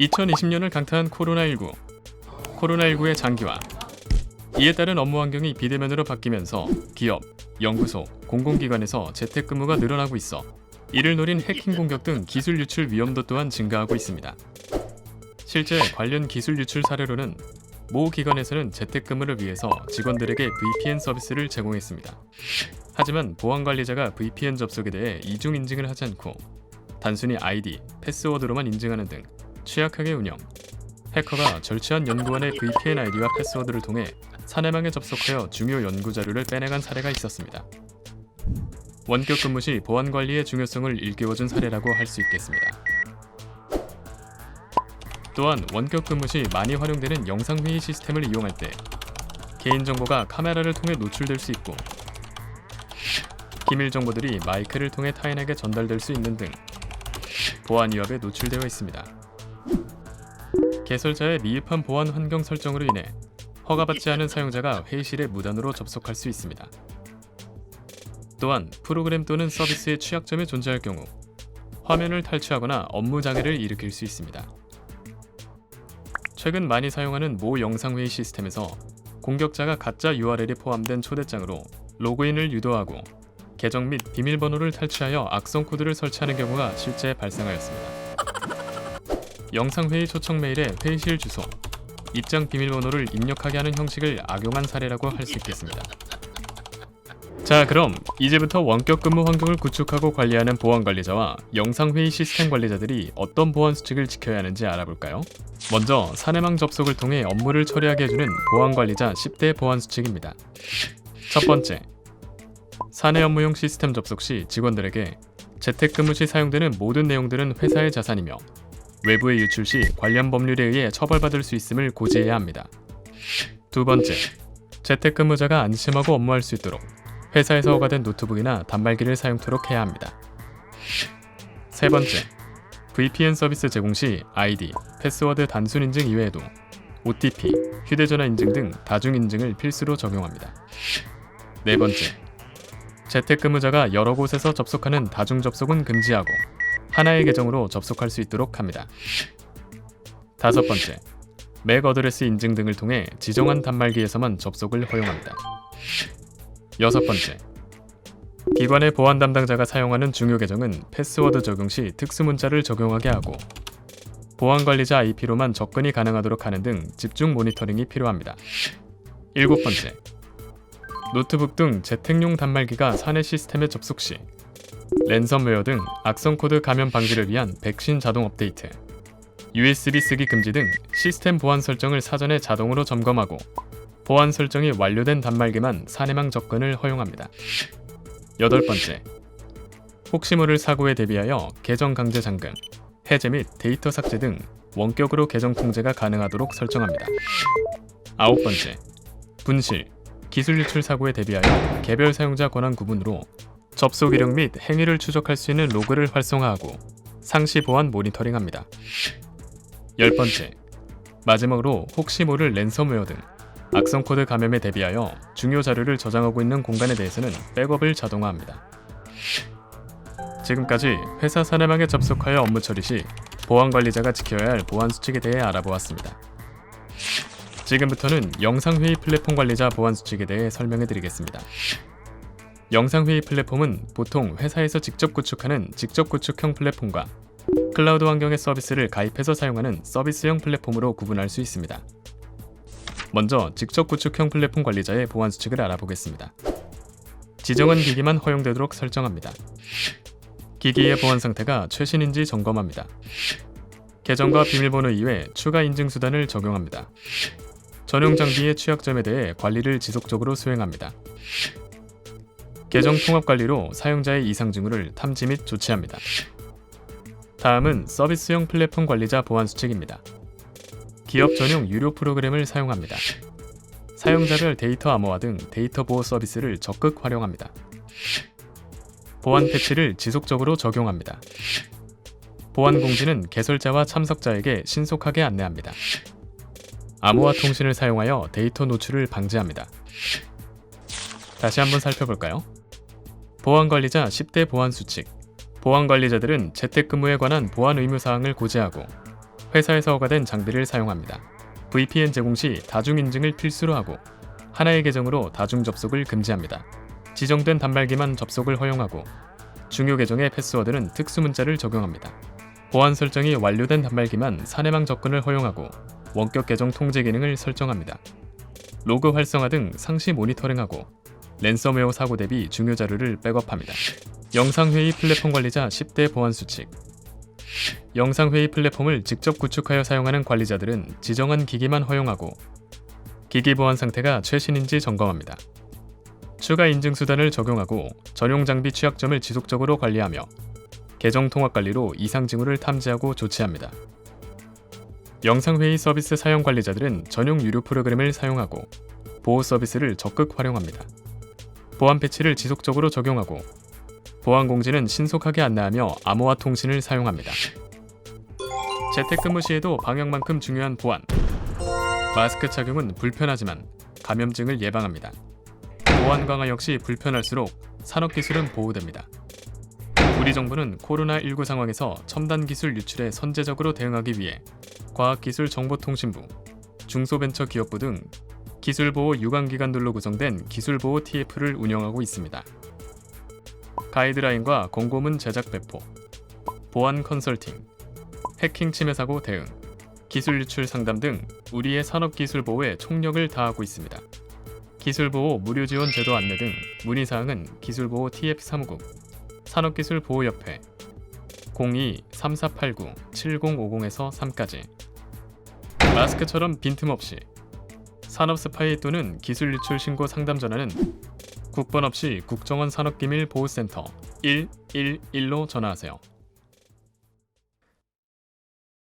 2020년을 강타한 코로나19. 코로나19의 장기화. 이에 따른 업무 환경이 비대면으로 바뀌면서 기업, 연구소, 공공기관에서 재택근무가 늘어나고 있어 이를 노린 해킹 공격 등 기술 유출 위험도 또한 증가하고 있습니다. 실제 관련 기술 유출 사례로는 모 기관에서는 재택근무를 위해서 직원들에게 VPN 서비스를 제공했습니다. 하지만 보안관리자가 VPN 접속에 대해 이중 인증을 하지 않고 단순히 아이디, 패스워드로만 인증하는 등 취약하게 운영. 해커가 절취한 연구원의 VPN 아이디와 패스워드를 통해 사내망에 접속하여 중요 연구 자료를 빼내간 사례가 있었습니다. 원격 근무 시 보안 관리의 중요성을 일깨워준 사례라고 할 수 있겠습니다. 또한 원격 근무 시 많이 활용되는 영상회의 시스템을 이용할 때 개인정보가 카메라를 통해 노출될 수 있고 기밀 정보들이 마이크를 통해 타인에게 전달될 수 있는 등 보안 위협에 노출되어 있습니다. 개설자의 미흡한 보안 환경 설정으로 인해 허가받지 않은 사용자가 회의실에 무단으로 접속할 수 있습니다. 또한 프로그램 또는 서비스의 취약점이 존재할 경우 화면을 탈취하거나 업무 장애를 일으킬 수 있습니다. 최근 많이 사용하는 모 영상회의 시스템에서 공격자가 가짜 URL이 포함된 초대장으로 로그인을 유도하고 계정 및 비밀번호를 탈취하여 악성 코드를 설치하는 경우가 실제 발생하였습니다. 영상회의 초청 메일에 회의실 주소, 입장 비밀번호를 입력하게 하는 형식을 악용한 사례라고 할 수 있겠습니다. 자, 그럼 이제부터 원격 근무 환경을 구축하고 관리하는 보안관리자와 영상회의 시스템 관리자들이 어떤 보안 수칙을 지켜야 하는지 알아볼까요? 먼저 사내망 접속을 통해 업무를 처리하게 해주는 보안관리자 10대 보안 수칙입니다. 첫 번째, 사내 업무용 시스템 접속 시 직원들에게 재택근무 시 사용되는 모든 내용들은 회사의 자산이며 외부에 유출 시 관련 법률에 의해 처벌받을 수 있음을 고지해야 합니다. 두 번째, 재택근무자가 안심하고 업무할 수 있도록 회사에서 허가된 노트북이나 단말기를 사용토록 해야 합니다. 세 번째, VPN 서비스 제공 시 아이디, 패스워드 단순 인증 이외에도 OTP, 휴대전화 인증 등 다중 인증을 필수로 적용합니다. 네 번째, 재택근무자가 여러 곳에서 접속하는 다중 접속은 금지하고 하나의 계정으로 접속할 수 있도록 합니다. 다섯 번째, 맥 어드레스 인증 등을 통해 지정한 단말기에서만 접속을 허용합니다. 여섯 번째, 기관의 보안 담당자가 사용하는 중요 계정은 패스워드 적용 시 특수 문자를 적용하게 하고 보안관리자 IP로만 접근이 가능하도록 하는 등 집중 모니터링이 필요합니다. 일곱 번째, 노트북 등 재택용 단말기가 사내 시스템에 접속 시 랜섬웨어 등 악성 코드 감염 방지를 위한 백신 자동 업데이트, USB 쓰기 금지 등 시스템 보안 설정을 사전에 자동으로 점검하고 보안 설정이 완료된 단말기만 사내망 접근을 허용합니다. 여덟 번째, 혹시 모를 사고에 대비하여 계정 강제 잠금, 해제 및 데이터 삭제 등 원격으로 계정 통제가 가능하도록 설정합니다. 아홉 번째, 분실, 기술 유출 사고에 대비하여 개별 사용자 권한 구분으로 접속 이력 및 행위를 추적할 수 있는 로그를 활성화하고 상시 보안 모니터링합니다. 열 번째, 마지막으로 혹시 모를 랜섬웨어 등 악성 코드 감염에 대비하여 중요 자료를 저장하고 있는 공간에 대해서는 백업을 자동화합니다. 지금까지 회사 사내망에 접속하여 업무 처리 시 보안관리자가 지켜야 할 보안 수칙에 대해 알아보았습니다. 지금부터는 영상회의 플랫폼 관리자 보안 수칙에 대해 설명해 드리겠습니다. 영상회의 플랫폼은 보통 회사에서 직접 구축하는 직접 구축형 플랫폼과 클라우드 환경의 서비스를 가입해서 사용하는 서비스형 플랫폼으로 구분할 수 있습니다. 먼저 직접 구축형 플랫폼 관리자의 보안 수칙을 알아보겠습니다. 지정한 기기만 허용되도록 설정합니다. 기기의 보안 상태가 최신인지 점검합니다. 계정과 비밀번호 이외 추가 인증 수단을 적용합니다. 전용 장비의 취약점에 대해 관리를 지속적으로 수행합니다. 계정 통합 관리로 사용자의 이상 징후를 탐지 및 조치합니다. 다음은 서비스형 플랫폼 관리자 보안 수칙입니다. 기업 전용 유료 프로그램을 사용합니다. 사용자별 데이터 암호화 등 데이터 보호 서비스를 적극 활용합니다. 보안 패치를 지속적으로 적용합니다. 보안 공지는 개설자와 참석자에게 신속하게 안내합니다. 암호화 통신을 사용하여 데이터 노출을 방지합니다. 다시 한번 살펴볼까요? 보안관리자 10대 보안 수칙. 보안관리자들은 재택근무에 관한 보안 의무사항을 고지하고 회사에서 허가된 장비를 사용합니다. VPN 제공 시 다중인증을 필수로 하고 하나의 계정으로 다중 접속을 금지합니다. 지정된 단말기만 접속을 허용하고 중요 계정의 패스워드는 특수 문자를 적용합니다. 보안 설정이 완료된 단말기만 사내망 접근을 허용하고 원격 계정 통제 기능을 설정합니다. 로그 활성화 등 상시 모니터링하고 랜섬웨어 사고 대비 중요 자료를 백업합니다. 영상회의 플랫폼 관리자 10대 보안 수칙. 영상회의 플랫폼을 직접 구축하여 사용하는 관리자들은 지정한 기기만 허용하고 기기 보안 상태가 최신인지 점검합니다. 추가 인증 수단을 적용하고 전용 장비 취약점을 지속적으로 관리하며 계정 통합 관리로 이상 징후를 탐지하고 조치합니다. 영상회의 서비스 사용 관리자들은 전용 유료 프로그램을 사용하고 보호 서비스를 적극 활용합니다. 보안 패치를 지속적으로 적용하고 보안 공지는 신속하게 안내하며 암호화 통신을 사용합니다. 재택근무 시에도 방역만큼 중요한 보안. 마스크 착용은 불편하지만 감염증을 예방합니다. 보안 강화 역시 불편할수록 산업기술은 보호됩니다. 우리 정부는 코로나19 상황에서 첨단 기술 유출에 선제적으로 대응하기 위해 과학기술정보통신부, 중소벤처기업부 등 기술보호 유관기관들로 구성된 기술보호 TF를 운영하고 있습니다. 가이드라인과 공고문 제작 배포, 보안 컨설팅, 해킹 침해 사고 대응, 기술 유출 상담 등 우리의 산업기술 보호에 총력을 다하고 있습니다. 기술보호 무료 지원 제도 안내 등 문의사항은 기술보호 TF 사무국, 산업기술보호협회 02-3489-7050에서 3까지. 마스크처럼 빈틈없이 산업 스파이 또는 기술 유출 신고 상담 전화는 국번 없이 국정원 산업기밀보호센터 111로 전화하세요.